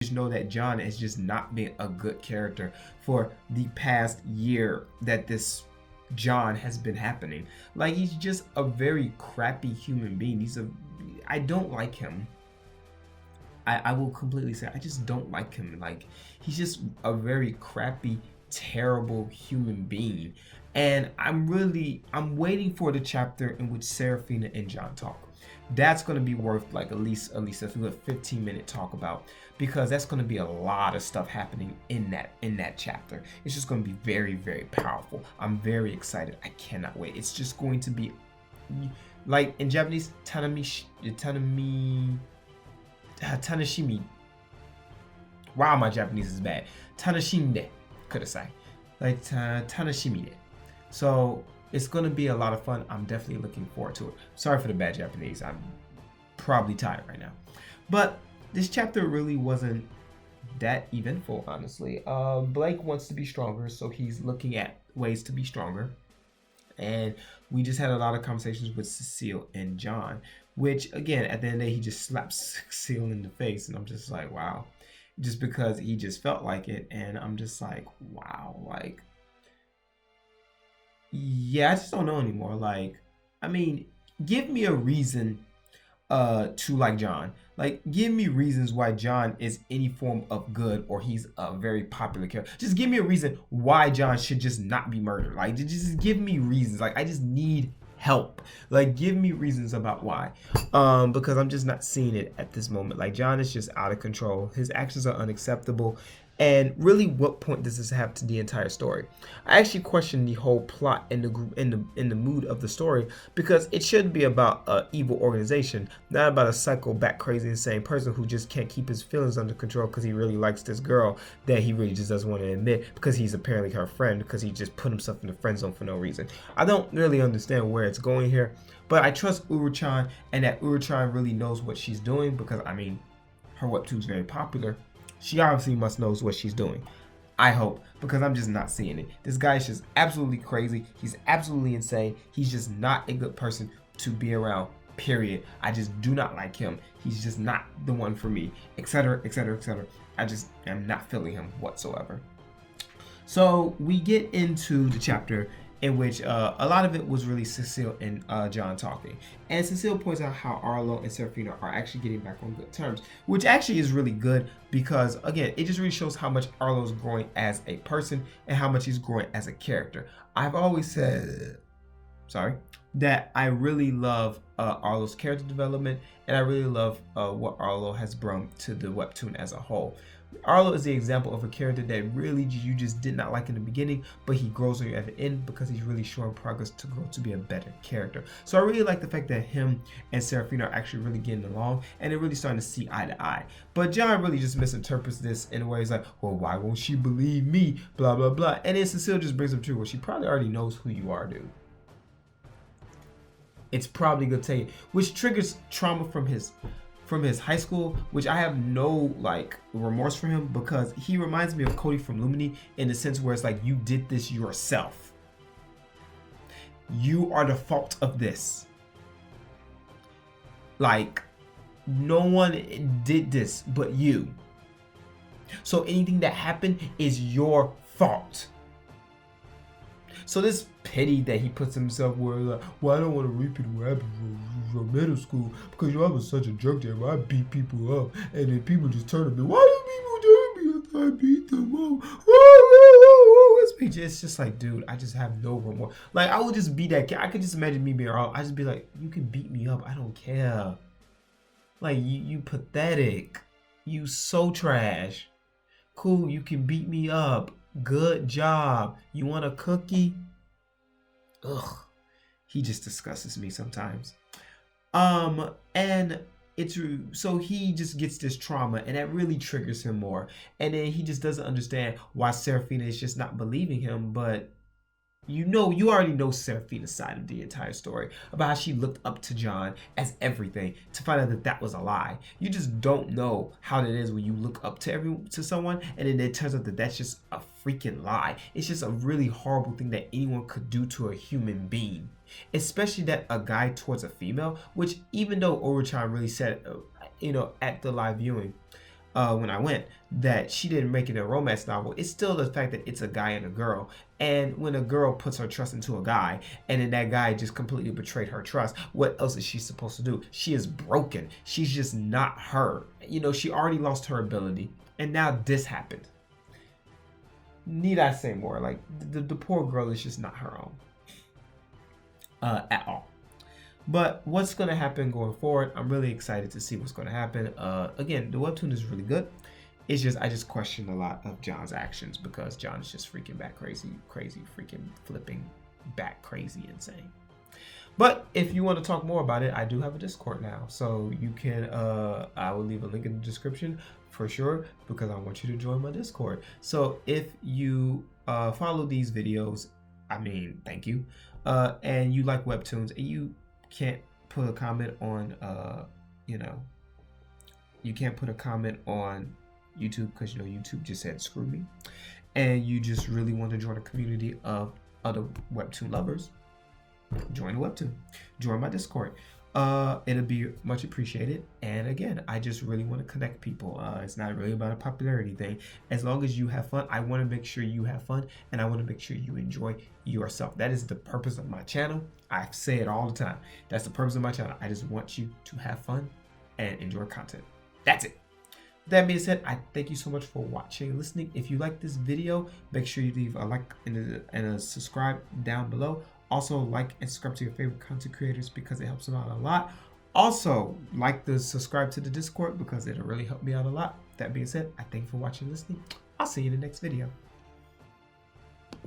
just know that John has just not been a good character for the past year that this John has been happening. Like, he's just a very crappy human being. I don't like him. I will completely say I just don't like him. Like, he's just a very crappy, terrible human being. And I'm waiting for the chapter in which Seraphina and John talk. That's going to be worth like at least a 15-minute talk about, because that's going to be a lot of stuff happening in that chapter. It's just going to be very, very powerful. I'm very excited. I cannot wait. It's just going to be like in Japanese, Tanashimi. Wow, my Japanese is bad. Tanashinde, could I say? Like Tanashimi. So it's gonna be a lot of fun. I'm definitely looking forward to it. Sorry for the bad Japanese. I'm probably tired right now. But this chapter really wasn't that eventful, honestly. Blake wants to be stronger, so he's looking at ways to be stronger. And we just had a lot of conversations with Cecile and John, which again, at the end of the day, he just slaps Cecile in the face. And I'm just like, wow. Just because he just felt like it. And I'm just like, wow. Like, yeah, I just don't know anymore. Like, I mean, give me a reason to like John. Like, give me reasons why John is any form of good or he's a very popular character. Just give me a reason why John should just not be murdered. Like, just give me reasons. Like, I just need help. Like, give me reasons about why. Because I'm just not seeing it at this moment. Like, John is just out of control. His actions are unacceptable. And really, what point does this have to the entire story? I actually question the whole plot and the group in the mood of the story, because it should be about an evil organization, not about a psycho, bat crazy, insane person who just can't keep his feelings under control because he really likes this girl that he really just doesn't want to admit because he's apparently her friend, because he just put himself in the friend zone for no reason. I don't really understand where it's going here, but I trust Uru-chan, and that Uru-chan really knows what she's doing, because I mean, her webtoon's very popular. She obviously must knows what she's doing. I hope, because I'm just not seeing it. This guy is just absolutely crazy. He's absolutely insane. He's just not a good person to be around, period. I just do not like him. He's just not the one for me, etc., etc., etc. I just am not feeling him whatsoever. So we get into the chapter in which a lot of it was really Cecile and John talking. And Cecile points out how Arlo and Seraphina are actually getting back on good terms, which actually is really good, because again, it just really shows how much Arlo's growing as a person and how much he's growing as a character. I've always said, that I really love Arlo's character development, and I really love what Arlo has brought to the webtoon as a whole. Arlo is the example of a character that really you just did not like in the beginning, but he grows on you at the end because he's really showing progress to grow to be a better character. So I really like the fact that him and Seraphina are actually really getting along, and they're really starting to see eye to eye. But John really just misinterprets this in a way. He's like, well, why won't she believe me? Blah, blah, blah. And then Cecile just brings up to, well, she probably already knows who you are, dude. It's probably going to tell you, which triggers trauma from his high school, which I have no like remorse for him, because he reminds me of Cody from Lumini in the sense where it's like, you did this yourself. You are the fault of this. Like, no one did this but you. So anything that happened is your fault. So this pity that he puts himself where, like, well, I don't want to repeat what happened from middle school, because I was such a jerk there where I beat people up, and then people just turn to me, why do people turn me after I beat them up? It's just like, dude, I just have no remorse. Like, I would just be that kid. I could just imagine me being wrong. I just be like, you can beat me up, I don't care. Like, you pathetic. You so trash. Cool, you can beat me up. Good job. You want a cookie? Ugh. He just disgusts me sometimes. And it's so he just gets this trauma, and that really triggers him more. And then he just doesn't understand why Seraphina is just not believing him. But you already know Seraphina's side of the entire story, about how she looked up to John as everything, to find out that that was a lie. You just don't know how it is when you look up to someone, and then it turns out that that's just a freaking lie. It's just a really horrible thing that anyone could do to a human being, especially that a guy towards a female. Which, even though Uru-chan really said, at the live viewing, when I went, that she didn't make it a romance novel. It's still the fact that it's a guy and a girl. And when a girl puts her trust into a guy, and then that guy just completely betrayed her trust, what else is she supposed to do? She is broken. She's just not her. You know, she already lost her ability, and now this happened. Need I say more? Like, the poor girl is just not her own at all. But what's going to happen going forward, I'm really excited to see what's going to happen. Again, the webtoon is really good. It's just, I just question a lot of John's actions, because John is just freaking back crazy, freaking flipping back crazy insane. But if you want to talk more about it, I do have a Discord now. So you can, I will leave a link in the description for sure, because I want you to join my Discord. So if you follow these videos, I mean, thank you. And you like webtoons, and you can't put a comment on, you can't put a comment on YouTube, because YouTube just said screw me, and you just really want to join a community of other webtoon lovers, join a webtoon, join my Discord. It'll be much appreciated. And again, I just really want to connect people. It's not really about a popularity thing. As long as you have fun, I want to make sure you have fun, and I want to make sure you enjoy yourself. That is the purpose of my channel. I say it all the time. That's the purpose of my channel. I just want you to have fun and enjoy content. That's it. That being said, I thank you so much for watching and listening. If you like this video, make sure you leave a like and a subscribe down below. Also, like and subscribe to your favorite content creators, because it helps them out a lot. Also, subscribe to the Discord, because it'll really help me out a lot. That being said, I thank you for watching and listening. I'll see you in the next video.